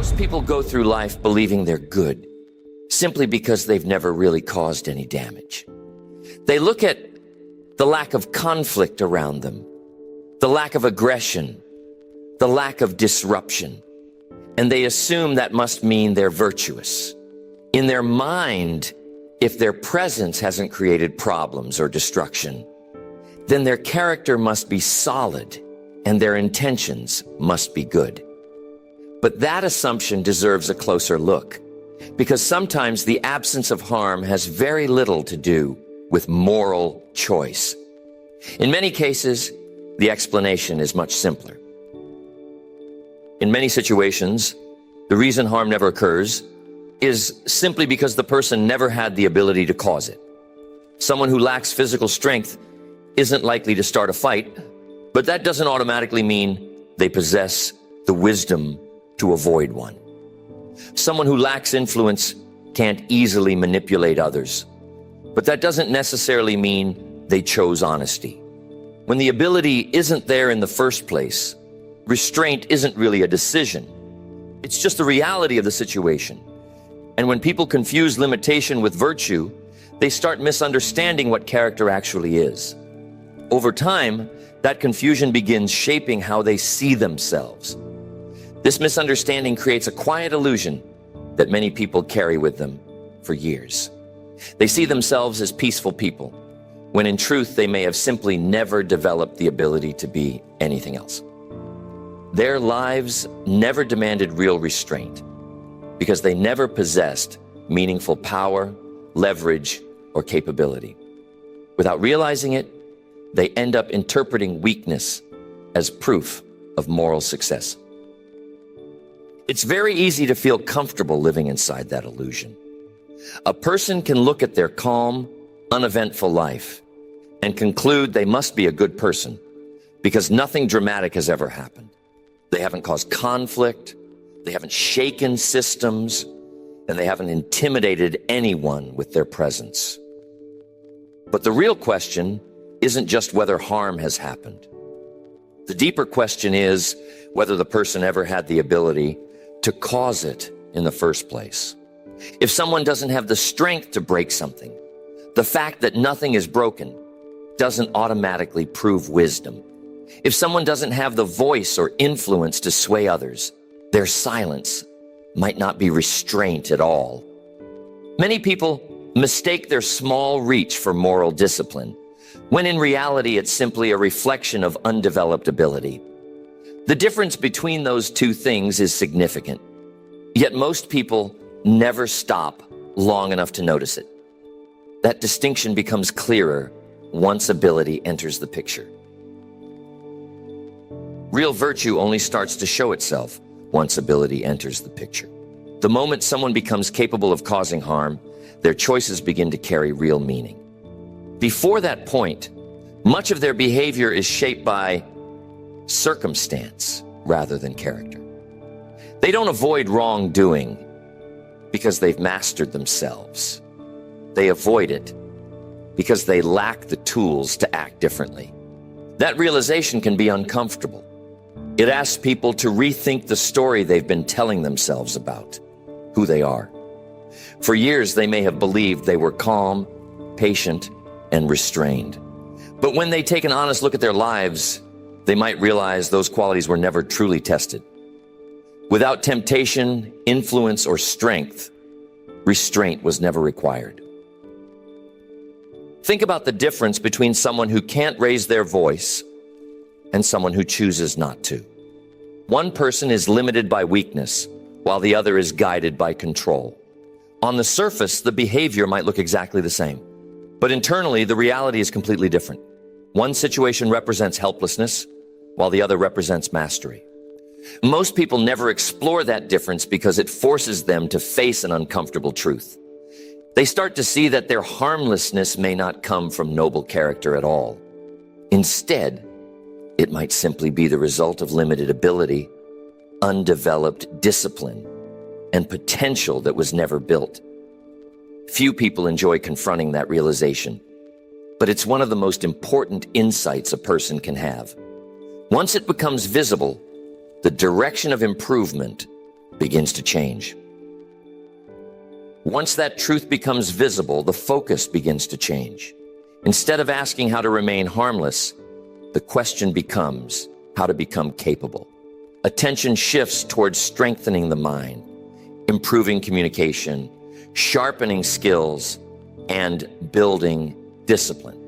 Most people go through life believing they're good, simply because they've never really caused any damage. They look at the lack of conflict around them, the lack of aggression, the lack of disruption, and they assume that must mean they're virtuous. In their mind, if their presence hasn't created problems or destruction, then their character must be solid and their intentions must be good. But that assumption deserves a closer look, because sometimes the absence of harm has very little to do with moral choice. In many cases, the explanation is much simpler. In many situations, the reason harm never occurs is simply because the person never had the ability to cause it. Someone who lacks physical strength isn't likely to start a fight, but that doesn't automatically mean they possess the wisdom to avoid one. Someone who lacks influence can't easily manipulate others, but that doesn't necessarily mean they chose honesty. When the ability isn't there in the first place, restraint isn't really a decision. It's just the reality of the situation. And when people confuse limitation with virtue, they start misunderstanding what character actually is. Over time, that confusion begins shaping how they see themselves. This misunderstanding creates a quiet illusion that many people carry with them for years. They see themselves as peaceful people, when in truth they may have simply never developed the ability to be anything else. Their lives never demanded real restraint because they never possessed meaningful power, leverage, or capability. Without realizing it, they end up interpreting weakness as proof of moral success. It's very easy to feel comfortable living inside that illusion. A person can look at their calm, uneventful life and conclude they must be a good person because nothing dramatic has ever happened. They haven't caused conflict, they haven't shaken systems, and they haven't intimidated anyone with their presence. But the real question isn't just whether harm has happened. The deeper question is whether the person ever had the ability to cause it in the first place. If someone doesn't have the strength to break something, the fact that nothing is broken doesn't automatically prove wisdom. If someone doesn't have the voice or influence to sway others, their silence might not be restraint at all. Many people mistake their small reach for moral discipline, when in reality it's simply a reflection of undeveloped ability. The difference between those two things is significant, yet most people never stop long enough to notice it. That distinction becomes clearer once ability enters the picture. Real virtue only starts to show itself once ability enters the picture. The moment someone becomes capable of causing harm, their choices begin to carry real meaning. Before that point, much of their behavior is shaped by circumstance rather than character. They don't avoid wrongdoing because they've mastered themselves. They avoid it because they lack the tools to act differently. That realization can be uncomfortable. It asks people to rethink the story they've been telling themselves about who they are. For years, they may have believed they were calm, patient, and restrained. But when they take an honest look at their lives, they might realize those qualities were never truly tested. Without temptation, influence, or strength, restraint was never required. Think about the difference between someone who can't raise their voice and someone who chooses not to. One person is limited by weakness, while the other is guided by control. On the surface, the behavior might look exactly the same, but internally, the reality is completely different. One situation represents helplessness, while the other represents mastery. Most people never explore that difference because it forces them to face an uncomfortable truth. They start to see that their harmlessness may not come from noble character at all. Instead, it might simply be the result of limited ability, undeveloped discipline, and potential that was never built. Few people enjoy confronting that realization, but it's one of the most important insights a person can have. Once it becomes visible, the direction of improvement begins to change. Once that truth becomes visible, the focus begins to change. Instead of asking how to remain harmless, the question becomes how to become capable. Attention shifts towards strengthening the mind, improving communication, sharpening skills, and building discipline.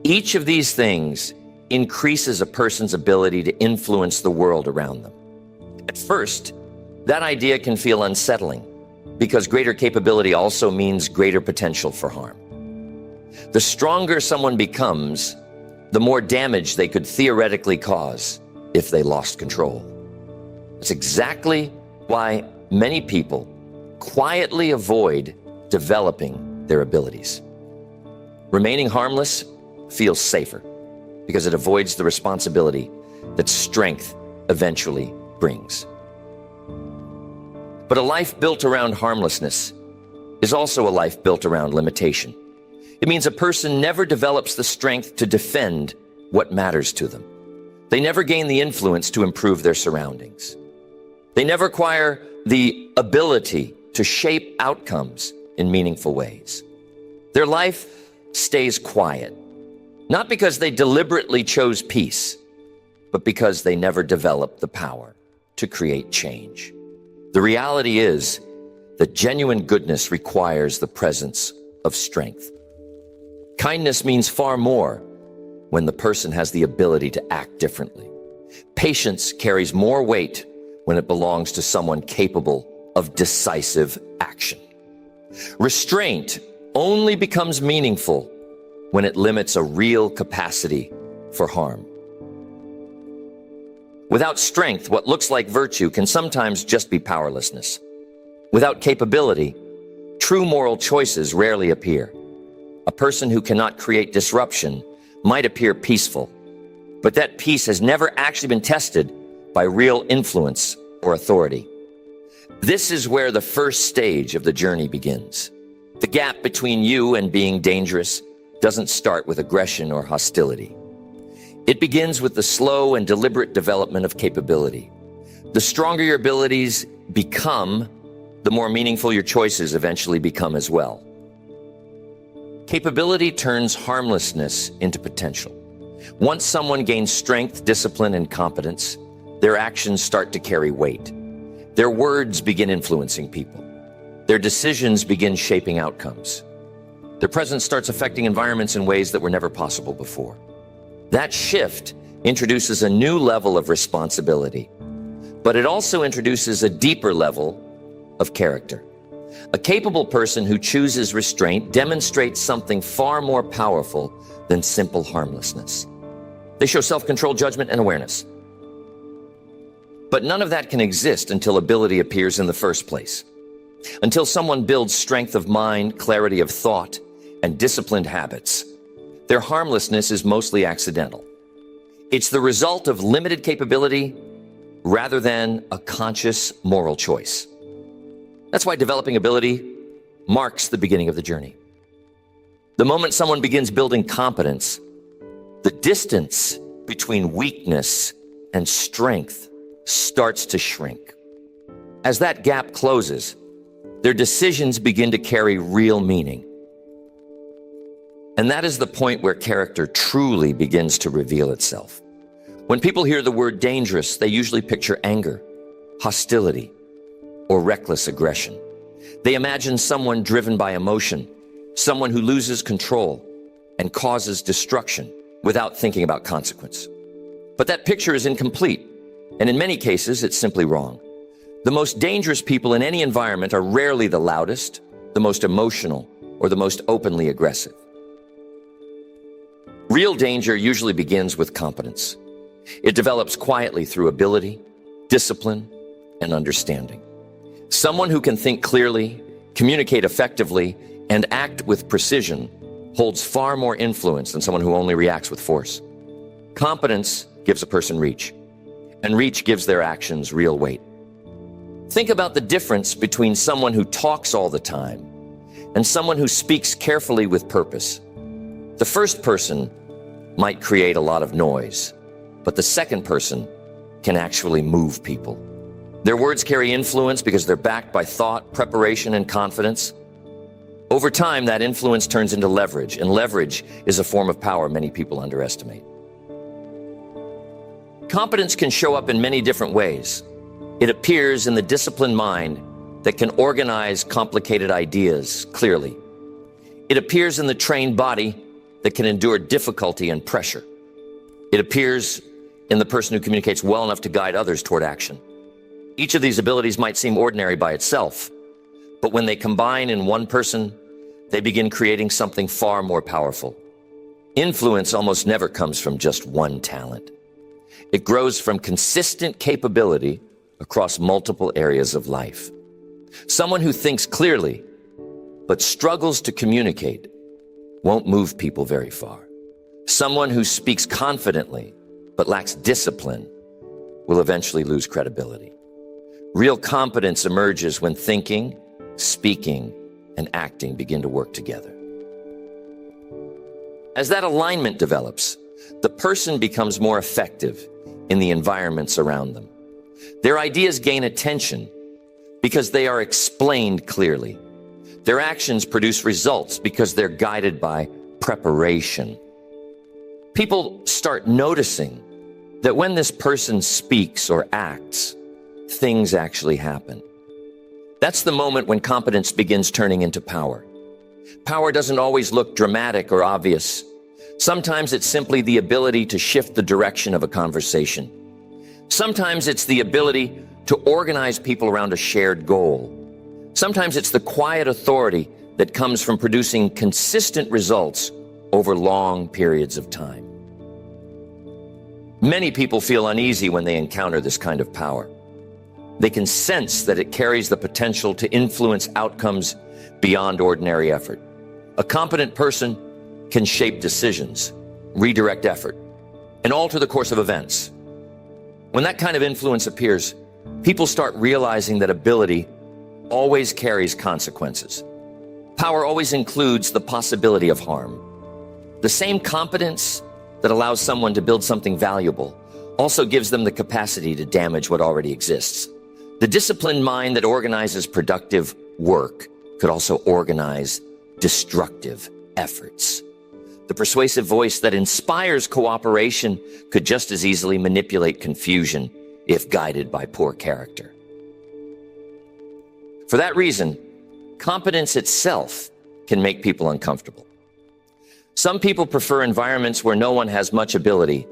Each of these things increases a person's ability to influence the world around them. At first, that idea can feel unsettling because greater capability also means greater potential for harm. The stronger someone becomes, the more damage they could theoretically cause if they lost control. That's exactly why many people quietly avoid developing their abilities. Remaining harmless feels safer because it avoids the responsibility that strength eventually brings. But a life built around harmlessness is also a life built around limitation. It means a person never develops the strength to defend what matters to them. They never gain the influence to improve their surroundings. They never acquire the ability to shape outcomes in meaningful ways. Their life stays quiet, not because they deliberately chose peace, but because they never developed the power to create change. The reality is that genuine goodness requires the presence of strength. Kindness means far more when the person has the ability to act differently. Patience carries more weight when it belongs to someone capable of decisive action. Restraint only becomes meaningful when it limits a real capacity for harm. Without strength, what looks like virtue can sometimes just be powerlessness. Without capability, true moral choices rarely appear. A person who cannot create disruption might appear peaceful, but that peace has never actually been tested by real influence or authority. This is where the first stage of the journey begins. The gap between you and being dangerous doesn't start with aggression or hostility. It begins with the slow and deliberate development of capability. The stronger your abilities become, the more meaningful your choices eventually become as well. Capability turns harmlessness into potential. Once someone gains strength, discipline, and competence, their actions start to carry weight. Their words begin influencing people. Their decisions begin shaping outcomes. Their presence starts affecting environments in ways that were never possible before. That shift introduces a new level of responsibility, but it also introduces a deeper level of character. A capable person who chooses restraint demonstrates something far more powerful than simple harmlessness. They show self-control, judgment, and awareness. But none of that can exist until ability appears in the first place. Until someone builds strength of mind, clarity of thought, and disciplined habits, their harmlessness is mostly accidental. It's the result of limited capability rather than a conscious moral choice. That's why developing ability marks the beginning of the journey. The moment someone begins building competence, the distance between weakness and strength starts to shrink. As that gap closes, their decisions begin to carry real meaning. And that is the point where character truly begins to reveal itself. When people hear the word dangerous, they usually picture anger, hostility, or reckless aggression. They imagine someone driven by emotion, someone who loses control and causes destruction without thinking about consequence. But that picture is incomplete, and in many cases, it's simply wrong. The most dangerous people in any environment are rarely the loudest, the most emotional, or the most openly aggressive. Real danger usually begins with competence. It develops quietly through ability, discipline, and understanding. Someone who can think clearly, communicate effectively, and act with precision holds far more influence than someone who only reacts with force. Competence gives a person reach, and reach gives their actions real weight. Think about the difference between someone who talks all the time and someone who speaks carefully with purpose. The first person might create a lot of noise, but the second person can actually move people. Their words carry influence because they're backed by thought, preparation, and confidence. Over time, that influence turns into leverage, and leverage is a form of power many people underestimate. Competence can show up in many different ways. It appears in the disciplined mind that can organize complicated ideas clearly. It appears in the trained body that can endure difficulty and pressure. It appears in the person who communicates well enough to guide others toward action. Each of these abilities might seem ordinary by itself, but when they combine in one person, they begin creating something far more powerful. Influence almost never comes from just one talent. It grows from consistent capability across multiple areas of life. Someone who thinks clearly, but struggles to communicate, won't move people very far. Someone who speaks confidently, but lacks discipline, will eventually lose credibility. Real competence emerges when thinking, speaking, and acting begin to work together. As that alignment develops, the person becomes more effective in the environments around them. Their ideas gain attention because they are explained clearly. Their actions produce results because they're guided by preparation. People start noticing that when this person speaks or acts, things actually happen. That's the moment when competence begins turning into power. Power doesn't always look dramatic or obvious. Sometimes it's simply the ability to shift the direction of a conversation. Sometimes it's the ability to organize people around a shared goal. Sometimes it's the quiet authority that comes from producing consistent results over long periods of time. Many people feel uneasy when they encounter this kind of power. They can sense that it carries the potential to influence outcomes beyond ordinary effort. A competent person can shape decisions, redirect effort, and alter the course of events. When that kind of influence appears, people start realizing that ability always carries consequences. Power always includes the possibility of harm. The same competence that allows someone to build something valuable also gives them the capacity to damage what already exists. The disciplined mind that organizes productive work could also organize destructive efforts. The persuasive voice that inspires cooperation could just as easily manipulate confusion if guided by poor character. For that reason, competence itself can make people uncomfortable. Some people prefer environments where no one has much ability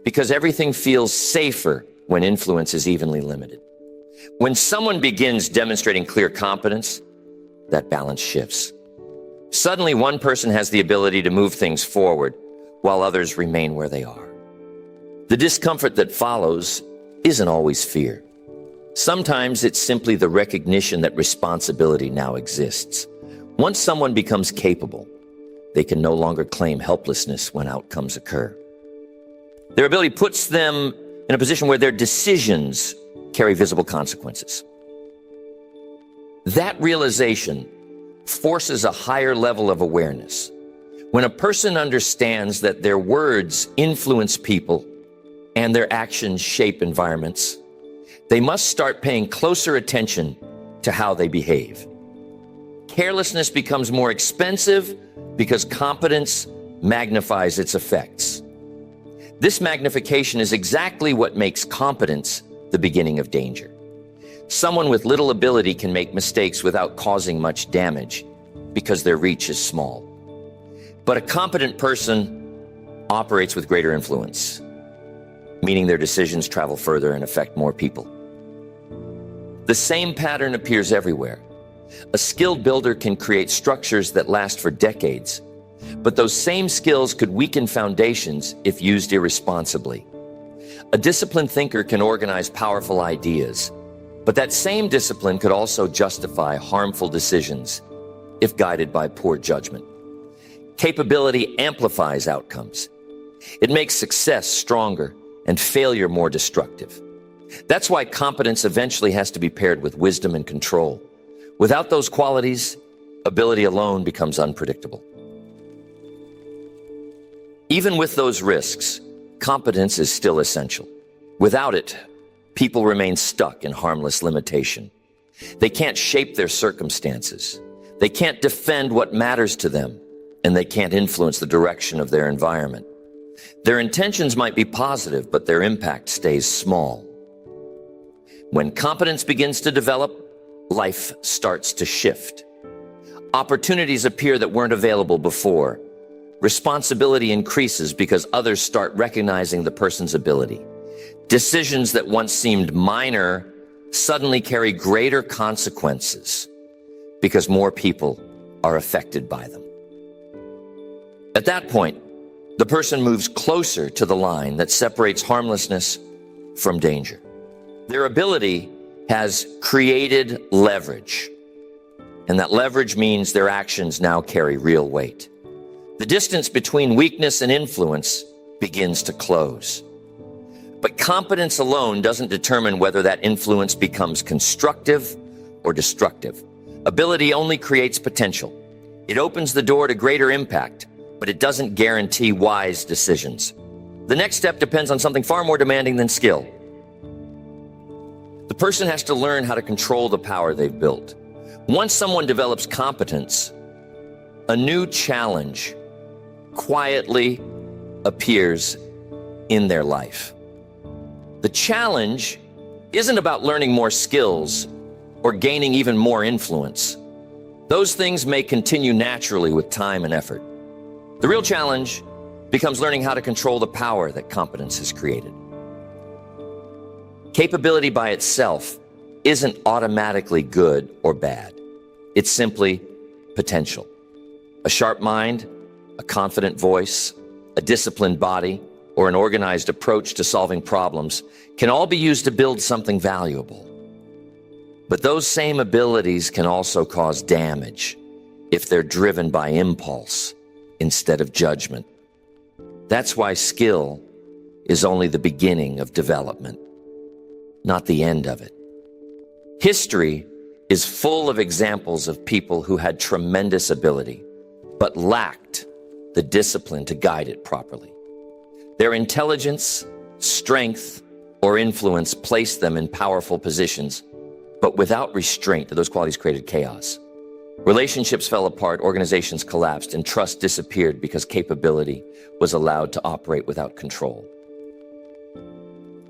because everything feels safer when influence is evenly limited. When someone begins demonstrating clear competence, that balance shifts. Suddenly, one person has the ability to move things forward while others remain where they are. The discomfort that follows isn't always fear. Sometimes it's simply the recognition that responsibility now exists. Once someone becomes capable, they can no longer claim helplessness when outcomes occur. Their ability puts them in a position where their decisions carry visible consequences. That realization forces a higher level of awareness. When a person understands that their words influence people and their actions shape environments, they must start paying closer attention to how they behave. Carelessness becomes more expensive because competence magnifies its effects. This magnification is exactly what makes competence the beginning of danger. Someone with little ability can make mistakes without causing much damage because their reach is small. But a competent person operates with greater influence, meaning their decisions travel further and affect more people. The same pattern appears everywhere. A skilled builder can create structures that last for decades, but those same skills could weaken foundations if used irresponsibly. A disciplined thinker can organize powerful ideas, but that same discipline could also justify harmful decisions if guided by poor judgment. Capability amplifies outcomes. It makes success stronger and failure more destructive. That's why competence eventually has to be paired with wisdom and control. Without those qualities, ability alone becomes unpredictable. Even with those risks, competence is still essential. Without it, people remain stuck in harmless limitation. They can't shape their circumstances. They can't defend what matters to them, and they can't influence the direction of their environment. Their intentions might be positive, but their impact stays small. When competence begins to develop, life starts to shift. Opportunities appear that weren't available before. Responsibility increases because others start recognizing the person's ability. Decisions that once seemed minor suddenly carry greater consequences because more people are affected by them. At that point, the person moves closer to the line that separates harmlessness from danger. Their ability has created leverage, and that leverage means their actions now carry real weight. The distance between weakness and influence begins to close. But competence alone doesn't determine whether that influence becomes constructive or destructive. Ability only creates potential. It opens the door to greater impact, but it doesn't guarantee wise decisions. The next step depends on something far more demanding than skill. The person has to learn how to control the power they've built. Once someone develops competence, a new challenge quietly appears in their life. The challenge isn't about learning more skills or gaining even more influence. Those things may continue naturally with time and effort. The real challenge becomes learning how to control the power that competence has created. Capability by itself isn't automatically good or bad. It's simply potential. A sharp mind, a confident voice, a disciplined body, or an organized approach to solving problems can all be used to build something valuable. But those same abilities can also cause damage if they're driven by impulse instead of judgment. That's why skill is only the beginning of development, not the end of it. History is full of examples of people who had tremendous ability, but lacked the discipline to guide it properly. Their intelligence, strength, or influence placed them in powerful positions, but without restraint, those qualities created chaos. Relationships fell apart, organizations collapsed, and trust disappeared because capability was allowed to operate without control.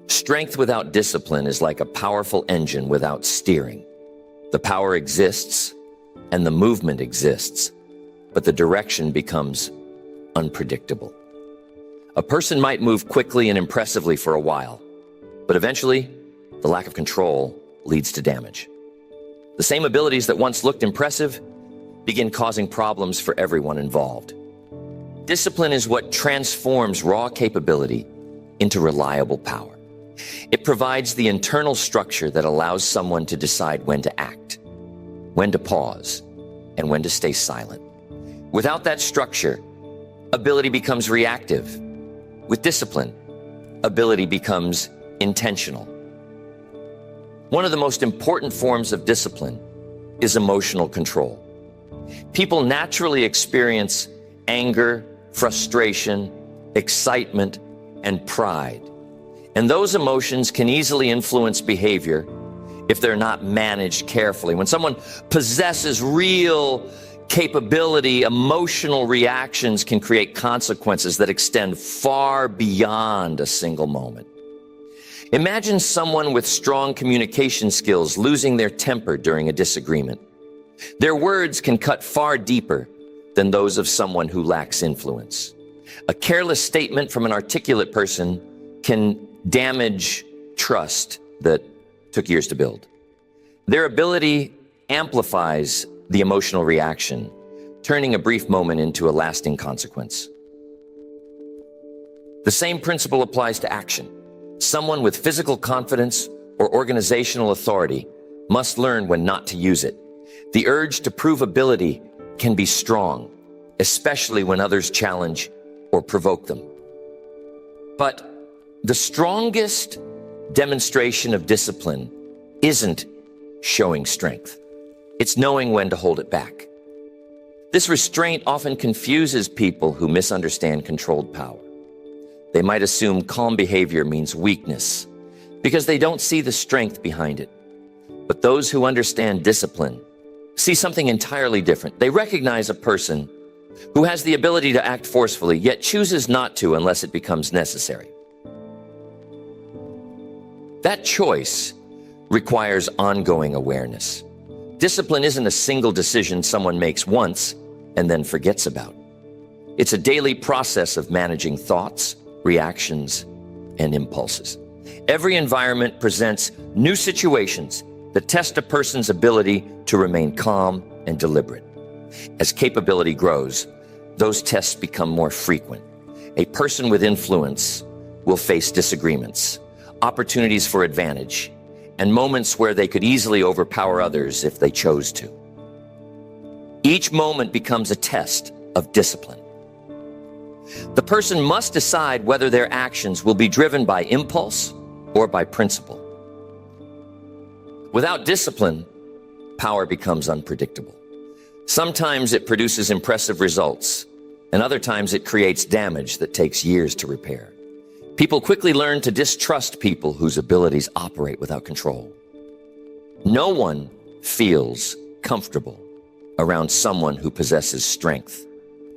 Strength without discipline is like a powerful engine without steering. The power exists and the movement exists, but the direction becomes unpredictable. A person might move quickly and impressively for a while, but eventually, the lack of control leads to damage. The same abilities that once looked impressive begin causing problems for everyone involved. Discipline is what transforms raw capability into reliable power. It provides the internal structure that allows someone to decide when to act, when to pause, and when to stay silent. Without that structure, ability becomes reactive. With discipline, ability becomes intentional. One of the most important forms of discipline is emotional control. People naturally experience anger, frustration, excitement, and pride. And those emotions can easily influence behavior if they're not managed carefully. When someone possesses real capability, emotional reactions can create consequences that extend far beyond a single moment. Imagine someone with strong communication skills losing their temper during a disagreement. Their words can cut far deeper than those of someone who lacks influence. A careless statement from an articulate person can damage trust that took years to build. Their ability amplifies the emotional reaction, turning a brief moment into a lasting consequence. The same principle applies to action. Someone with physical confidence or organizational authority must learn when not to use it. The urge to prove ability can be strong, especially when others challenge or provoke them. But the strongest demonstration of discipline isn't showing strength. It's knowing when to hold it back. This restraint often confuses people who misunderstand controlled power. They might assume calm behavior means weakness, because they don't see the strength behind it. But those who understand discipline see something entirely different. They recognize a person who has the ability to act forcefully, yet chooses not to unless it becomes necessary. That choice requires ongoing awareness. Discipline isn't a single decision someone makes once and then forgets about. It's a daily process of managing thoughts, reactions, and impulses. Every environment presents new situations that test a person's ability to remain calm and deliberate. As capability grows, those tests become more frequent. A person with influence will face disagreements, opportunities for advantage, and moments where they could easily overpower others if they chose to. Each moment becomes a test of discipline. The person must decide whether their actions will be driven by impulse or by principle. Without discipline, power becomes unpredictable. Sometimes it produces impressive results, and other times it creates damage that takes years to repair. People quickly learn to distrust people whose abilities operate without control. No one feels comfortable around someone who possesses strength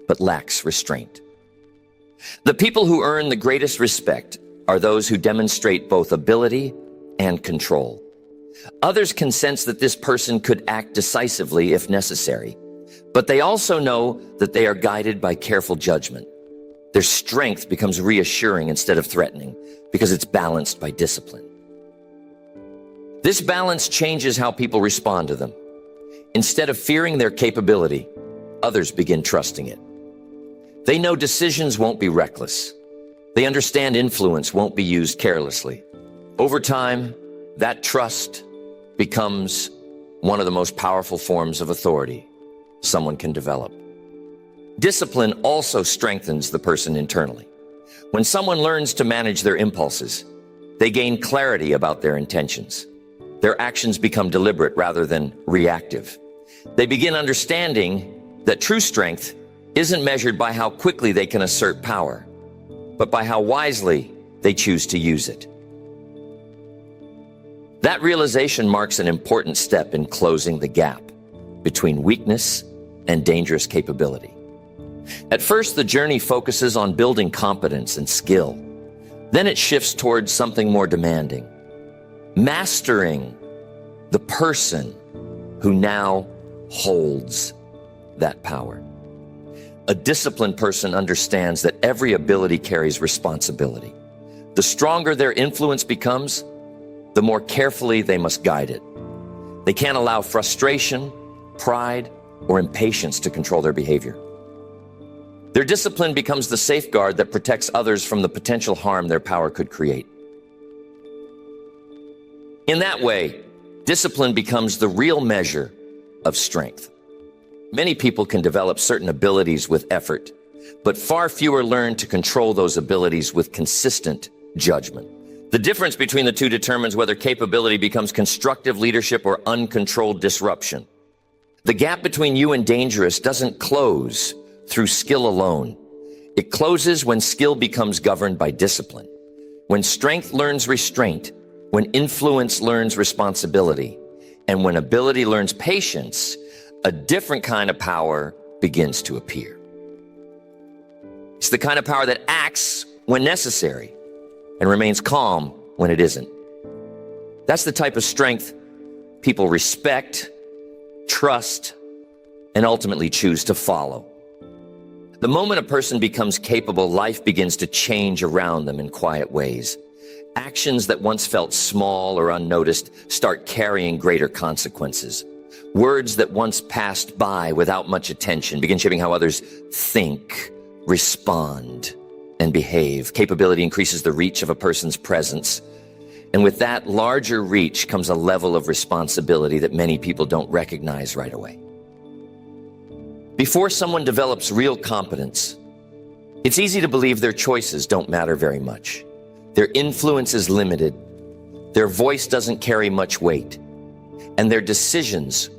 but lacks restraint. The people who earn the greatest respect are those who demonstrate both ability and control. Others can sense that this person could act decisively if necessary, but they also know that they are guided by careful judgment. Their strength becomes reassuring instead of threatening because it's balanced by discipline. This balance changes how people respond to them. Instead of fearing their capability, others begin trusting it. They know decisions won't be reckless. They understand influence won't be used carelessly. Over time, that trust becomes one of the most powerful forms of authority someone can develop. Discipline also strengthens the person internally. When someone learns to manage their impulses, they gain clarity about their intentions. Their actions become deliberate rather than reactive. They begin understanding that true strength isn't measured by how quickly they can assert power, but by how wisely they choose to use it. That realization marks an important step in closing the gap between weakness and dangerous capability. At first, the journey focuses on building competence and skill. Then it shifts towards something more demanding, mastering the person who now holds that power. A disciplined person understands that every ability carries responsibility. The stronger their influence becomes, the more carefully they must guide it. They can't allow frustration, pride, or impatience to control their behavior. Their discipline becomes the safeguard that protects others from the potential harm their power could create. In that way, discipline becomes the real measure of strength. Many people can develop certain abilities with effort, but far fewer learn to control those abilities with consistent judgment. The difference between the two determines whether capability becomes constructive leadership or uncontrolled disruption. The gap between you and dangerous doesn't close through skill alone. It closes when skill becomes governed by discipline, when strength learns restraint, when influence learns responsibility, and when ability learns patience. A different kind of power begins to appear. It's the kind of power that acts when necessary and remains calm when it isn't. That's the type of strength people respect, trust, and ultimately choose to follow. The moment a person becomes capable, life begins to change around them in quiet ways. Actions that once felt small or unnoticed start carrying greater consequences. Words that once passed by without much attention begin shaping how others think, respond, and behave. Capability increases the reach of a person's presence. And with that larger reach comes a level of responsibility that many people don't recognize right away. Before someone develops real competence, it's easy to believe their choices don't matter very much. Their influence is limited, their voice doesn't carry much weight, and their decisions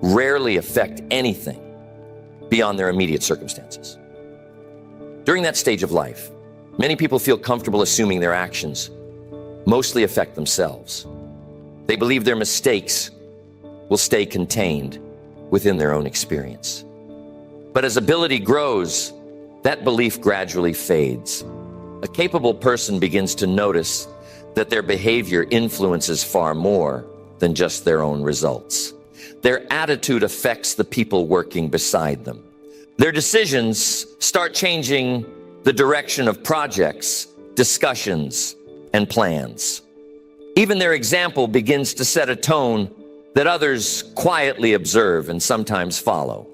rarely affect anything beyond their immediate circumstances. During that stage of life, many people feel comfortable assuming their actions mostly affect themselves. They believe their mistakes will stay contained within their own experience. But as ability grows, that belief gradually fades. A capable person begins to notice that their behavior influences far more than just their own results. Their attitude affects the people working beside them. Their decisions start changing the direction of projects, discussions, and plans. Even their example begins to set a tone that others quietly observe and sometimes follow.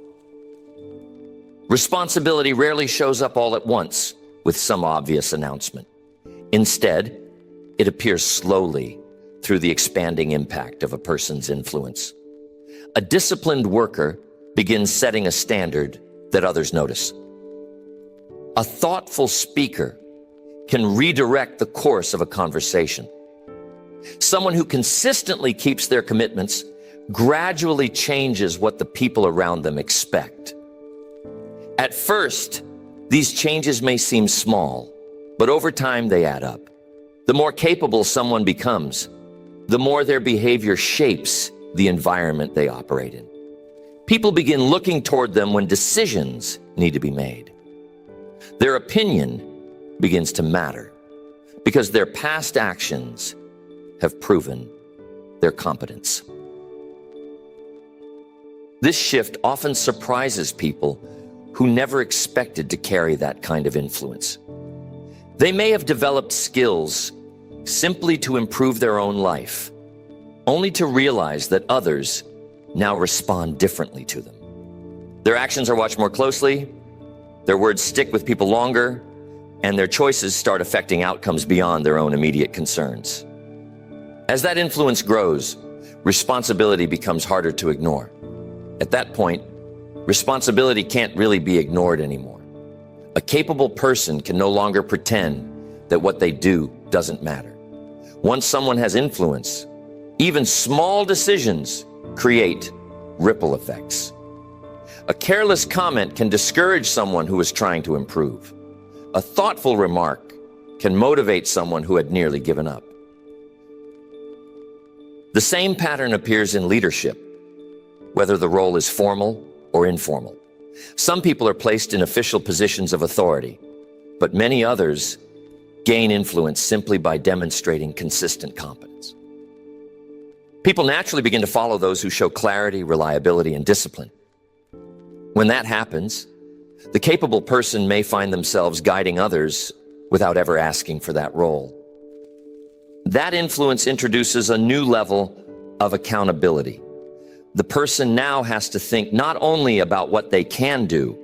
Responsibility rarely shows up all at once with some obvious announcement. Instead, it appears slowly through the expanding impact of a person's influence. A disciplined worker begins setting a standard that others notice. A thoughtful speaker can redirect the course of a conversation. Someone who consistently keeps their commitments gradually changes what the people around them expect. At first, these changes may seem small, but over time they add up. The more capable someone becomes, the more their behavior shapes the environment they operate in. People begin looking toward them when decisions need to be made. Their opinion begins to matter because their past actions have proven their competence. This shift often surprises people who never expected to carry that kind of influence. They may have developed skills simply to improve their own life, only to realize that others now respond differently to them. Their actions are watched more closely, their words stick with people longer, and their choices start affecting outcomes beyond their own immediate concerns. As that influence grows, responsibility becomes harder to ignore. At that point, responsibility can't really be ignored anymore. A capable person can no longer pretend that what they do doesn't matter. Once someone has influence, even small decisions create ripple effects. A careless comment can discourage someone who is trying to improve. A thoughtful remark can motivate someone who had nearly given up. The same pattern appears in leadership, whether the role is formal or informal. Some people are placed in official positions of authority, but many others gain influence simply by demonstrating consistent competence. People naturally begin to follow those who show clarity, reliability, and discipline. When that happens, the capable person may find themselves guiding others without ever asking for that role. That influence introduces a new level of accountability. The person now has to think not only about what they can do,